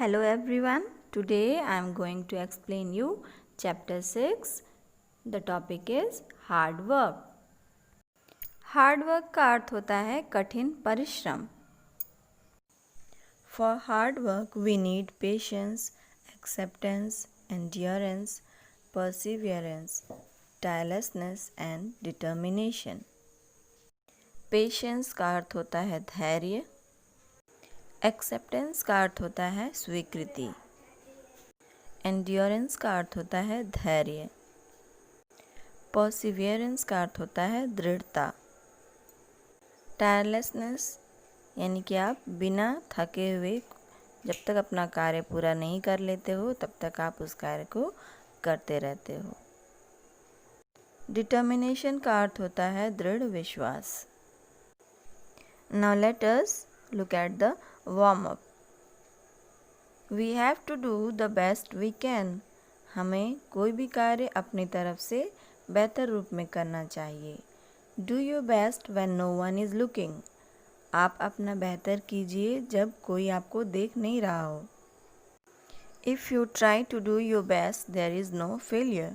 Hello everyone. Today I am going to explain you chapter 6. The topic is hard work. Hard work का अर्थ होता है कठिन परिश्रम. For hard work we need patience, acceptance, endurance, perseverance, tirelessness and determination. Patience का अर्थ होता है धैर्य. Acceptance का अर्थ होता है स्वीकृति. एंड्योरेंस का अर्थ होता है धैर्य. परसिवियरेंस का अर्थ होता है दृढ़ता. टायरलेसनेस यानी कि आप बिना थके हुए जब तक अपना कार्य पूरा नहीं कर लेते हो तब तक आप उस कार्य को करते रहते हो. डिटर्मिनेशन का अर्थ होता है दृढ़ विश्वास. Now let us look at the warm up. We have to do the best we can. हमें कोई भी कार्य अपनी तरफ से बेहतर रूप में करना चाहिए. Do your best when no one is looking. आप अपना बेहतर कीजिए जब कोई आपको देख नहीं रहा हो. If you try to do your best, there is no failure.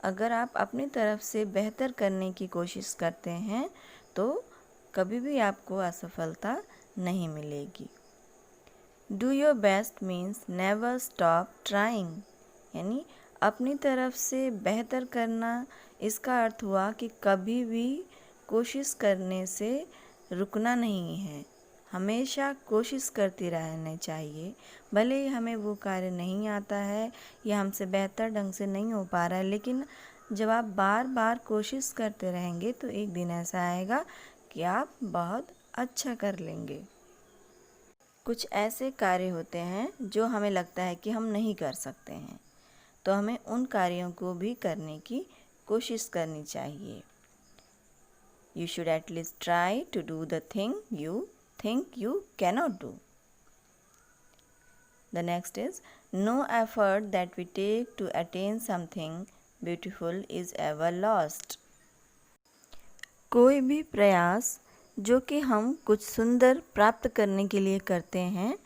अगर आप अपनी तरफ से बेहतर करने की कोशिश करते हैं तो कभी भी आपको असफलता नहीं मिलेगी. Do your best means never stop trying. यानी अपनी तरफ से बेहतर करना, इसका अर्थ हुआ कि कभी भी कोशिश करने से रुकना नहीं है. हमेशा कोशिश करती रहनी चाहिए. भले ही हमें वो कार्य नहीं आता है या हमसे बेहतर ढंग से नहीं हो पा रहा है, लेकिन जब आप बार बार कोशिश करते रहेंगे तो एक दिन ऐसा आएगा कि आप बहुत अच्छा कर लेंगे. कुछ ऐसे कार्य होते हैं जो हमें लगता है कि हम नहीं कर सकते हैं, तो हमें उन कार्यों को भी करने की कोशिश करनी चाहिए. You should at least try to do the thing you think you cannot do. The next is, no effort that we take to attain something beautiful is ever lost. कोई भी प्रयास जो कि हम कुछ सुंदर प्राप्त करने के लिए करते हैं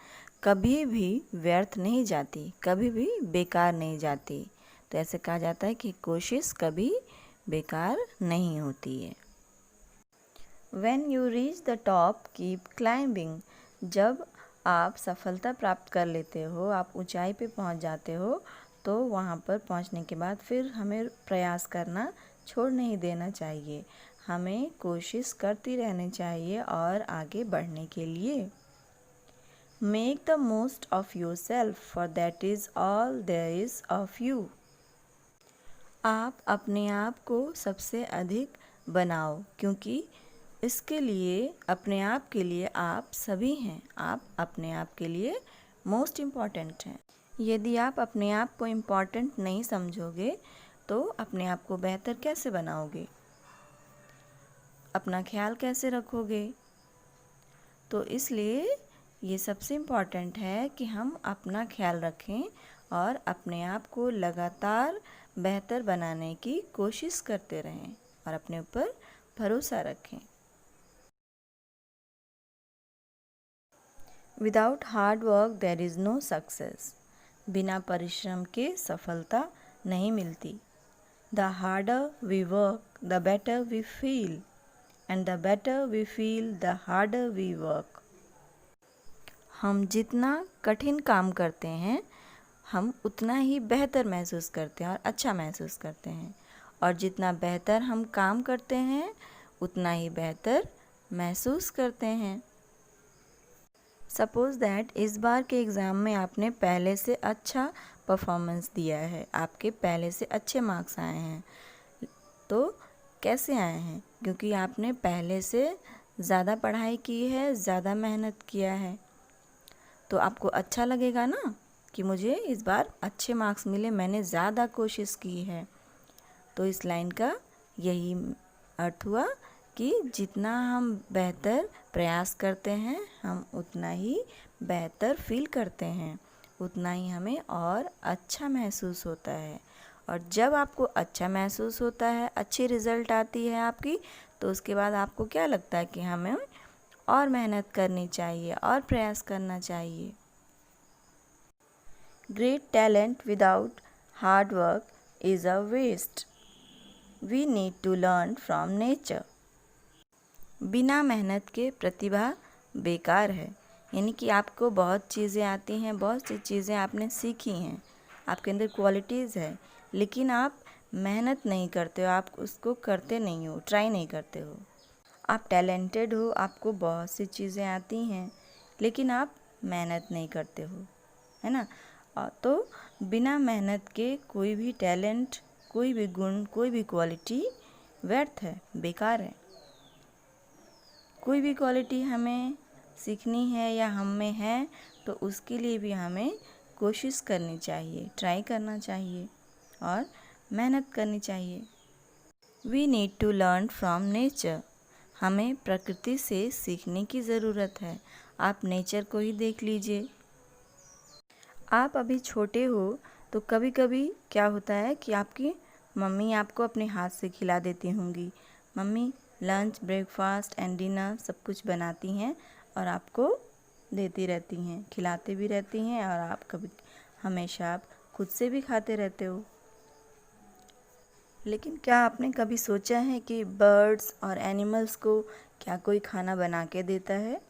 कभी भी व्यर्थ नहीं जाती, कभी भी बेकार नहीं जाती. तो ऐसे कहा जाता है कि कोशिश कभी बेकार नहीं होती है. When you reach the top, keep climbing. जब आप सफलता प्राप्त कर लेते हो, आप ऊंचाई पे पहुंच जाते हो, तो वहां पर पहुंचने के बाद फिर हमें प्रयास करना छोड़ नहीं देना चाहिए. हमें कोशिश करती रहनी चाहिए और आगे बढ़ने के लिए. Make the most of yourself, for that is all there is of you. आप अपने आप को सबसे अधिक बनाओ, क्योंकि इसके लिए, अपने आप के लिए आप सभी हैं. आप अपने आप के लिए मोस्ट इम्पॉर्टेंट हैं. यदि आप अपने आप को इम्पॉर्टेंट नहीं समझोगे तो अपने आप को बेहतर कैसे बनाओगे, अपना ख्याल कैसे रखोगे. तो इसलिए ये सबसे इम्पॉर्टेंट है कि हम अपना ख्याल रखें और अपने आप को लगातार बेहतर बनाने की कोशिश करते रहें और अपने ऊपर भरोसा रखें. Without hard work there is no success. बिना परिश्रम के सफलता नहीं मिलती. The harder we work the better we feel, and the better we feel the harder we work. हम जितना कठिन काम करते हैं हम उतना ही बेहतर महसूस करते हैं और अच्छा महसूस करते हैं, और जितना बेहतर हम काम करते हैं उतना ही बेहतर महसूस करते हैं. सपोज़ दैट इस बार के एग्ज़ाम में आपने पहले से अच्छा परफॉर्मेंस दिया है, आपके पहले से अच्छे मार्क्स आए हैं. तो कैसे आए हैं? क्योंकि आपने पहले से ज़्यादा पढ़ाई की है, ज़्यादा मेहनत किया है. तो आपको अच्छा लगेगा ना कि मुझे इस बार अच्छे मार्क्स मिले, मैंने ज़्यादा कोशिश की है. तो इस लाइन का यही अर्थ हुआ कि जितना हम बेहतर प्रयास करते हैं हम उतना ही बेहतर फील करते हैं, उतना ही हमें और अच्छा महसूस होता है. और जब आपको अच्छा महसूस होता है, अच्छी रिज़ल्ट आती है आपकी, तो उसके बाद आपको क्या लगता है कि हमें और मेहनत करनी चाहिए और प्रयास करना चाहिए. Great talent without hard work is a waste. We need to learn from nature. बिना मेहनत के प्रतिभा बेकार है। यानी कि आपको बहुत चीज़ें आती हैं, बहुत सी चीज़ें आपने सीखी हैं, आपके अंदर क्वालिटीज़ है, लेकिन आप मेहनत नहीं करते हो, आप उसको करते नहीं हो, ट्राई नहीं करते हो। आप टैलेंटेड हो, आपको बहुत सी चीज़ें आती हैं, लेकिन आप मेहनत नहीं करते हो, है ना। तो बिना मेहनत के कोई भी टैलेंट, कोई भी गुण, कोई भी क्वालिटी व्यर्थ है, बेकार है। कोई भी क्वालिटी हमें सीखनी है या हम में है तो उसके लिए भी हमें कोशिश करनी चाहिए, ट्राई करना चाहिए और मेहनत करनी चाहिए। We need to learn from nature. हमें प्रकृति से सीखने की ज़रूरत है। आप नेचर को ही देख लीजिए। आप अभी छोटे हो तो कभी कभी क्या होता है कि आपकी मम्मी आपको अपने हाथ से खिला देती होंगी। Mummy lunch, breakfast and dinner सब कुछ बनाती हैं और आपको देती रहती हैं, खिलाते भी रहती हैं और आप कभी हमेशा आप खुद से भी खाते रहते हो। लेकिन क्या आपने कभी सोचा है कि बर्ड्स और एनिमल्स को क्या कोई खाना बना के देता है?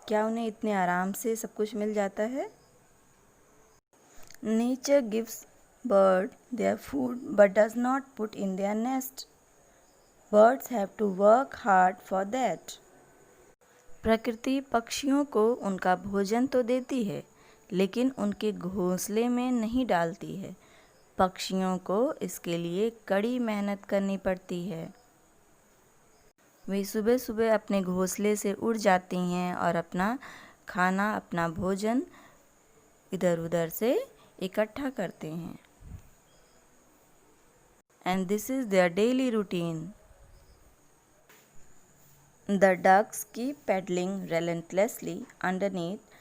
क्या उन्हें इतने आराम से सब कुछ मिल जाता है? Nature gives bird their food but does not put in their nest. Birds have to work hard for that. प्रकृति पक्षियों को उनका भोजन तो देती है, लेकिन उनके घोंसले में नहीं डालती है। पक्षियों को इसके लिए कड़ी मेहनत करनी पड़ती है। वे सुबह सुबह अपने घोंसले से उड़ जाती हैं और अपना खाना, अपना भोजन इधर उधर से इकट्ठा करते हैं। And this is their daily routine. The ducks keep paddling relentlessly underneath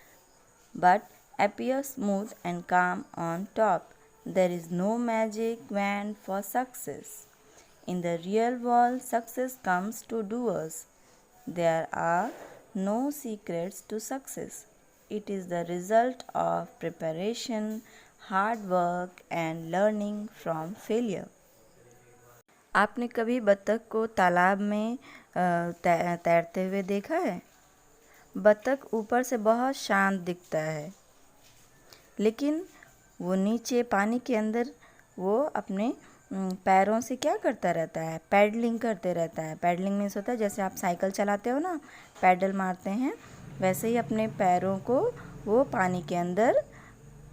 but appear smooth and calm on top. There is no magic wand for success. In the real world, success comes to doers. There are no secrets to success. It is the result of preparation, hard work, and learning from failure. आपने कभी बत्तख को तालाब में तैरते हुए देखा है? बत्तख ऊपर से बहुत शांत दिखता है, लेकिन वो नीचे पानी के अंदर वो अपने पैरों से क्या करता रहता है? पैडलिंग करते रहता है। पैडलिंग मीन्स होता है जैसे आप साइकिल चलाते हो ना, पैडल मारते हैं, वैसे ही अपने पैरों को वो पानी के अंदर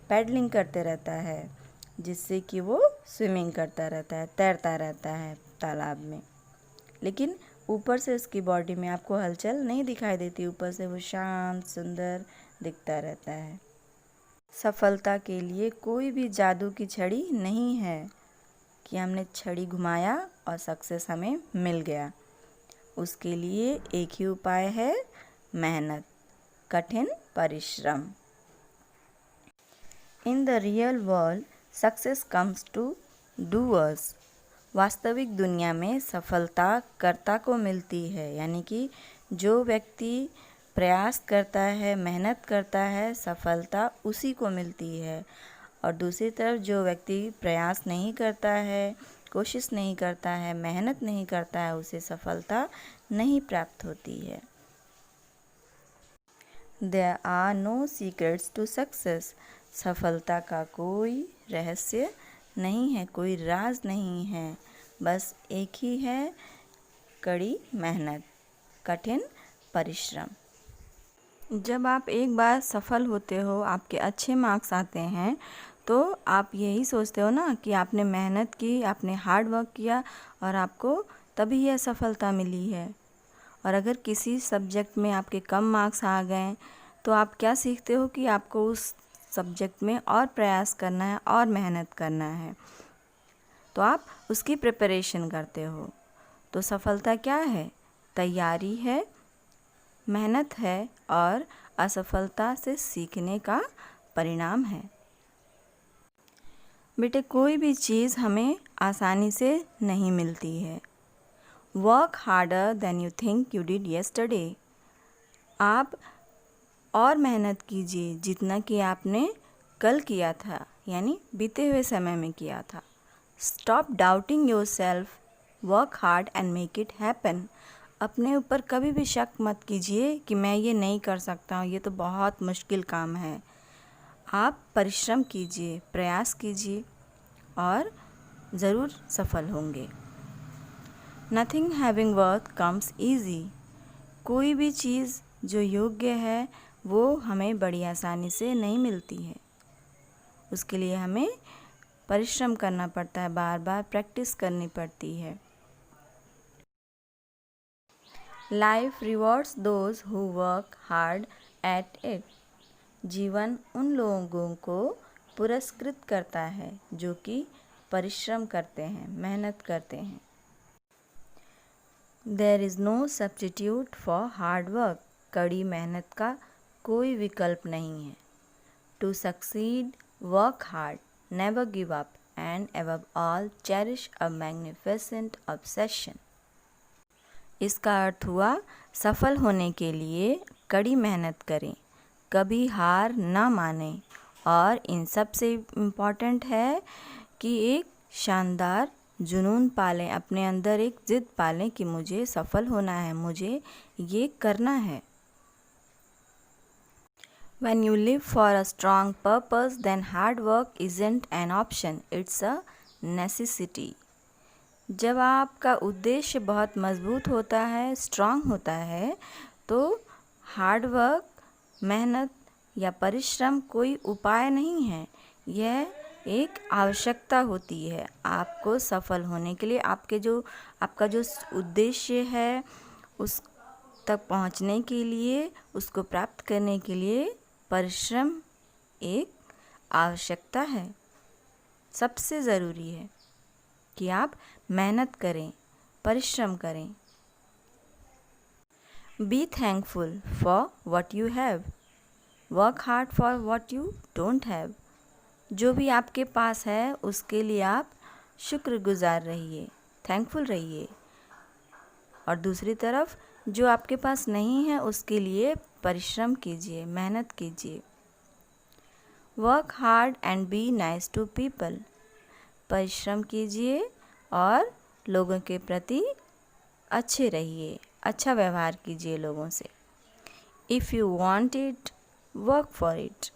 पैडलिंग करते रहता है, जिससे कि वो स्विमिंग करता रहता है, तैरता रहता है तालाब में। लेकिन ऊपर से उसकी बॉडी में आपको हलचल नहीं दिखाई देती, ऊपर से वो शांत सुंदर दिखता रहता है। सफलता के लिए कोई भी जादू की छड़ी नहीं है कि हमने छड़ी घुमाया और सक्सेस हमें मिल गया। उसके लिए एक ही उपाय है, मेहनत, कठिन परिश्रम। In the real world success comes to doers. वास्तविक दुनिया में सफलता कर्ता को मिलती है, यानी कि जो व्यक्ति प्रयास करता है, मेहनत करता है, सफलता उसी को मिलती है। और दूसरी तरफ जो व्यक्ति प्रयास नहीं करता है, कोशिश नहीं करता है, मेहनत नहीं करता है, उसे सफलता नहीं प्राप्त होती है। There are no secrets to success. सफलता का कोई रहस्य नहीं है, कोई राज नहीं है, बस एक ही है, कड़ी मेहनत, कठिन परिश्रम। जब आप एक बार सफल होते हो, आपके अच्छे मार्क्स आते हैं, तो आप यही सोचते हो ना कि आपने मेहनत की, आपने हार्ड वर्क किया और आपको तभी यह सफलता मिली है। और अगर किसी सब्जेक्ट में आपके कम मार्क्स आ गए तो आप क्या सीखते हो कि आपको उस सब्जेक्ट में और प्रयास करना है और मेहनत करना है, तो आप उसकी प्रिपरेशन करते हो। तो सफलता क्या है? तैयारी है, मेहनत है और असफलता से सीखने का परिणाम है। बेटे, कोई भी चीज़ हमें आसानी से नहीं मिलती है। Work harder than you think you did yesterday. आप और मेहनत कीजिए जितना कि आपने कल किया था, यानी बीते हुए समय में किया था। Stop doubting your self, work hard and make it happen. अपने ऊपर कभी भी शक मत कीजिए कि मैं ये नहीं कर सकता हूँ, ये तो बहुत मुश्किल काम है। आप परिश्रम कीजिए, प्रयास कीजिए और ज़रूर सफल होंगे। Nothing having worth comes easy. कोई भी चीज़ जो योग्य है वो हमें बड़ी आसानी से नहीं मिलती है। उसके लिए हमें परिश्रम करना पड़ता है, बार बार प्रैक्टिस करनी पड़ती है। Life rewards those who work hard at it. जीवन उन लोगों को पुरस्कृत करता है जो कि परिश्रम करते हैं, मेहनत करते हैं। There is no substitute for hard work. कड़ी मेहनत का कोई विकल्प नहीं है। To succeed work hard, never give up and above all cherish a magnificent obsession। इसका अर्थ हुआ सफल होने के लिए कड़ी मेहनत करें, कभी हार ना मानें और इन सब से इम्पॉर्टेंट है कि एक शानदार जुनून पालें, अपने अंदर एक ज़िद पालें कि मुझे सफल होना है, मुझे ये करना है। When you live for a strong purpose, then hard work isn't an option, it's a necessity। जब आपका उद्देश्य बहुत मजबूत होता है, स्ट्रांग होता है, तो हार्ड वर्क, मेहनत या परिश्रम कोई उपाय नहीं है, यह एक आवश्यकता होती है। आपको सफल होने के लिए आपका जो उद्देश्य है उस तक पहुंचने के लिए, उसको प्राप्त करने के लिए परिश्रम एक आवश्यकता है। सबसे ज़रूरी है कि आप मेहनत करें, परिश्रम करें। Be thankful for what you have, work hard for what you don't have. जो भी आपके पास है उसके लिए आप शुक्रगुजार रहिए, थैंकफुल रहिए। और दूसरी तरफ जो आपके पास नहीं है उसके लिए परिश्रम कीजिए, मेहनत कीजिए। Work hard and be nice to people. परिश्रम कीजिए और लोगों के प्रति अच्छे रहिए, अच्छा व्यवहार कीजिए लोगों से। If you want it, work for it.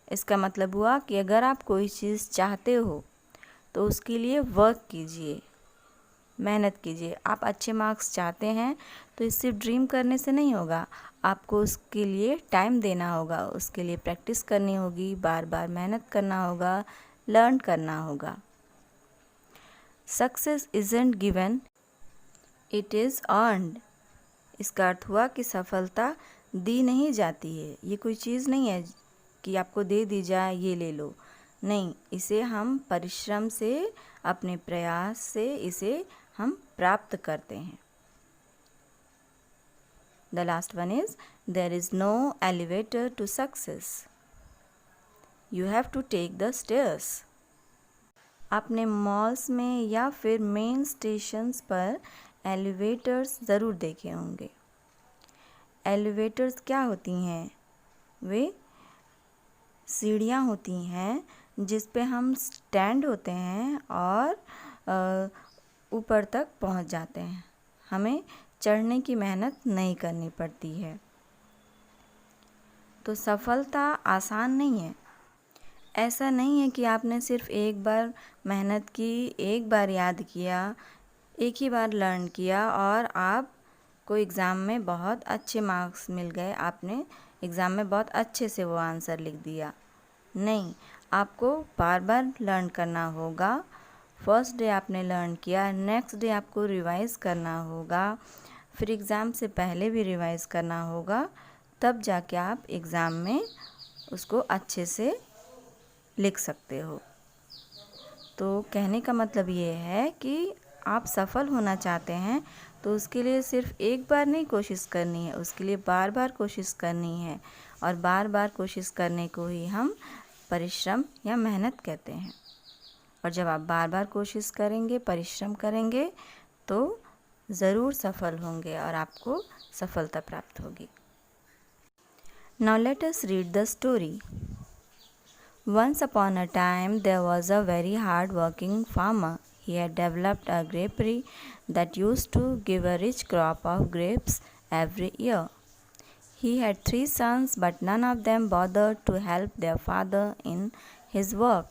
इसका मतलब हुआ कि अगर आप कोई चीज़ चाहते हो तो उसके लिए वर्क कीजिए, मेहनत कीजिए। आप अच्छे मार्क्स चाहते हैं तो इस सिर्फ ड्रीम करने से नहीं होगा, आपको उसके लिए टाइम देना होगा, उसके लिए प्रैक्टिस करनी होगी, बार बार मेहनत करना होगा, लर्न करना होगा। Success isn't given, it is earned. इसका अर्थ हुआ कि सफलता दी नहीं जाती है, ये कोई चीज़ नहीं है कि आपको दे दी जाए, ये ले लो। नहीं, इसे हम परिश्रम से, अपने प्रयास से इसे हम प्राप्त करते हैं। The last one is there is no elevator to success, you have to take the stairs. आपने मॉल्स में या फिर मेन स्टेशंस पर एलिवेटर्स ज़रूर देखे होंगे। एलिवेटर्स क्या होती हैं? वे सीढ़ियाँ होती हैं जिस पे हम स्टैंड होते हैं और ऊपर तक पहुंच जाते हैं। हमें चढ़ने की मेहनत नहीं करनी पड़ती है। तो सफलता आसान नहीं है। ऐसा नहीं है कि आपने सिर्फ एक बार मेहनत की, एक बार याद किया, एक ही बार लर्न किया और आपको एग्ज़ाम में बहुत अच्छे मार्क्स मिल गए, आपने एग्ज़ाम में बहुत अच्छे से वो आंसर लिख दिया। नहीं, आपको बार बार लर्न करना होगा। फर्स्ट डे आपने लर्न किया, नेक्स्ट डे आपको रिवाइज़ करना होगा, फिर एग्ज़ाम से पहले भी रिवाइज़ करना होगा, तब जाके आप एग्ज़ाम में उसको अच्छे से लिख सकते हो। तो कहने का मतलब ये है कि आप सफल होना चाहते हैं तो उसके लिए सिर्फ एक बार नहीं कोशिश करनी है, उसके लिए बार बार कोशिश करनी है। और बार बार कोशिश करने को ही हम परिश्रम या मेहनत कहते हैं। और जब आप बार बार कोशिश करेंगे, परिश्रम करेंगे तो ज़रूर सफल होंगे और आपको सफलता प्राप्त होगी। Now let us read the story. Once upon a time, there was a very hard-working farmer. He had developed a grapery that used to give a rich crop of grapes every year. He had 3 sons, but none of them bothered to help their father in his work.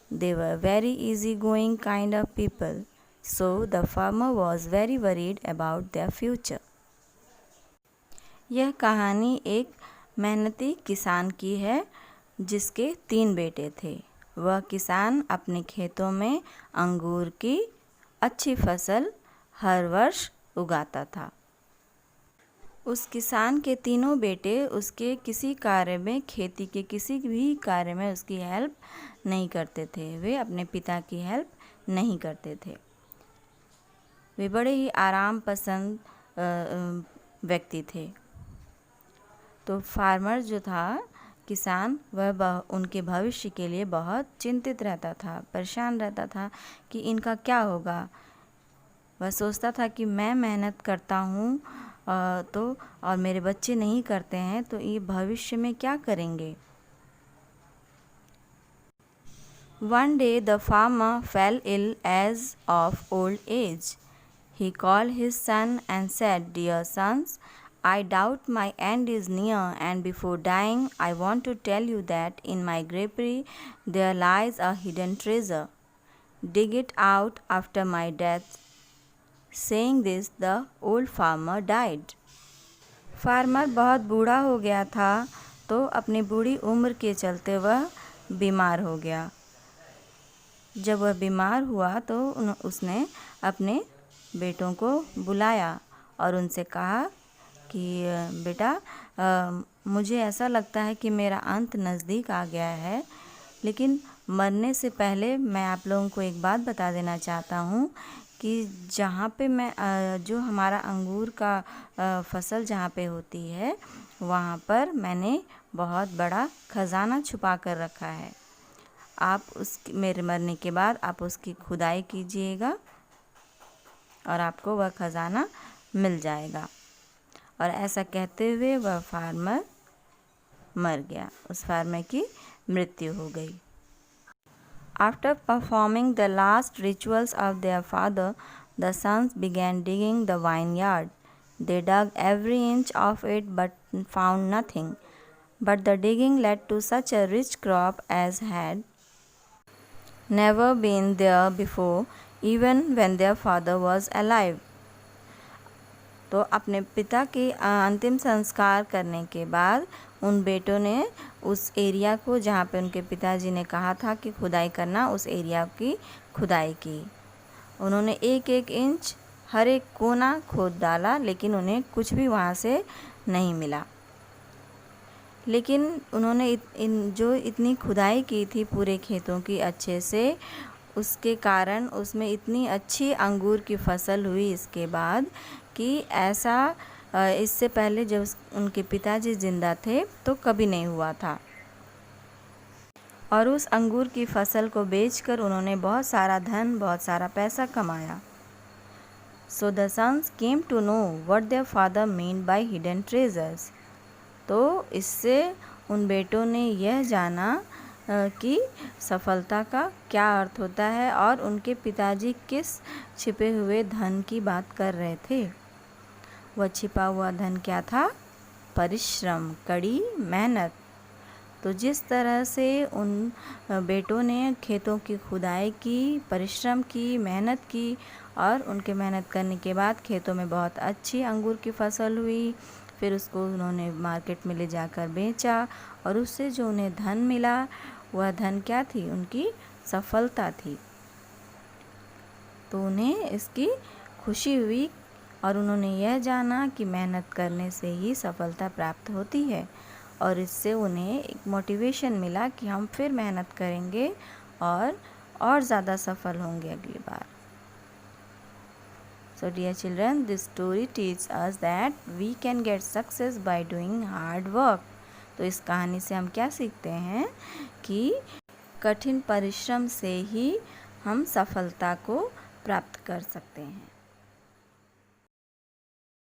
They were very easygoing kind of people, so the farmer was very worried about their future. यह कहानी एक मेहनती किसान की है जिसके 3 बेटे थे। वह किसान अपने खेतों में अंगूर की अच्छी फसल हर वर्ष उगाता था। उस किसान के तीनों बेटे उसके किसी कार्य में, खेती के किसी भी कार्य में उसकी हेल्प नहीं करते थे। वे अपने पिता की हेल्प नहीं करते थे। वे बड़े ही आराम पसंद व्यक्ति थे। तो फार्मर जो था, किसान, वह उनके भविष्य के लिए बहुत चिंतित रहता था, परेशान रहता था कि इनका क्या होगा। वह सोचता था कि मैं मेहनत करता हूँ तो और मेरे बच्चे नहीं करते हैं तो ये भविष्य में क्या करेंगे। One day the farmer fell ill as of old age. He called his son and said, "Dear sons, I doubt my end is near, and before dying I want to tell you that in my grapery there lies a hidden treasure. Dig it out after my death." Saying this, the old farmer died. Farmer बहुत बूढ़ा हो गया था तो अपनी बूढ़ी उम्र के चलते वह बीमार हो गया। जब वह बीमार हुआ तो उसने अपने बेटों को बुलाया और उनसे कहा कि बेटा, मुझे ऐसा लगता है कि मेरा अंत नज़दीक आ गया है, लेकिन मरने से पहले मैं आप लोगों को एक बात बता देना चाहता हूँ कि जहाँ पे मैं जो हमारा अंगूर का फसल जहाँ पे होती है, वहाँ पर मैंने बहुत बड़ा खजाना छुपा कर रखा है। आप मेरे मरने के बाद आप उसकी खुदाई कीजिएगा और आपको वह खजाना मिल जाएगा। और ऐसा कहते हुए वह फार्मर मर गया। उस फार्मर की मृत्यु हो गई। After performing the last rituals of their father, the sons began digging the vineyard. They dug every inch of it but found nothing. But the digging led to such a rich crop as had never been there before, even when their father was alive. तो अपने पिता के अंतिम संस्कार करने के बाद उन बेटों ने उस एरिया को, जहाँ पे उनके पिताजी ने कहा था कि खुदाई करना, उस एरिया की खुदाई की। उन्होंने एक एक इंच, हर एक कोना खोद डाला, लेकिन उन्हें कुछ भी वहाँ से नहीं मिला। लेकिन उन्होंने जो इतनी खुदाई की थी पूरे खेतों की अच्छे से, उसके कारण उसमें इतनी अच्छी अंगूर की फसल हुई इसके बाद कि ऐसा इससे पहले जब उनके पिताजी जिंदा थे तो कभी नहीं हुआ था। और उस अंगूर की फसल को बेचकर उन्होंने बहुत सारा धन, बहुत सारा पैसा कमाया। So the sons came to know what their father meant by hidden treasures. तो इससे उन बेटों ने यह जाना कि सफलता का क्या अर्थ होता है और उनके पिताजी किस छिपे हुए धन की बात कर रहे थे। वह छिपा हुआ धन क्या था? परिश्रम, कड़ी मेहनत। तो जिस तरह से उन बेटों ने खेतों की खुदाई की, परिश्रम की, मेहनत की और उनके मेहनत करने के बाद खेतों में बहुत अच्छी अंगूर की फसल हुई, फिर उसको उन्होंने मार्केट में ले जाकर बेचा और उससे जो उन्हें धन मिला, वह धन क्या थी? उनकी सफलता थी। तो उन्हें इसकी खुशी हुई और उन्होंने यह जाना कि मेहनत करने से ही सफलता प्राप्त होती है और इससे उन्हें एक मोटिवेशन मिला कि हम फिर मेहनत करेंगे और ज़्यादा सफल होंगे अगली बार। So dear children, this story teaches us that we can get success by doing hard work. तो इस कहानी से हम क्या सीखते हैं कि कठिन परिश्रम से ही हम सफलता को प्राप्त कर सकते हैं।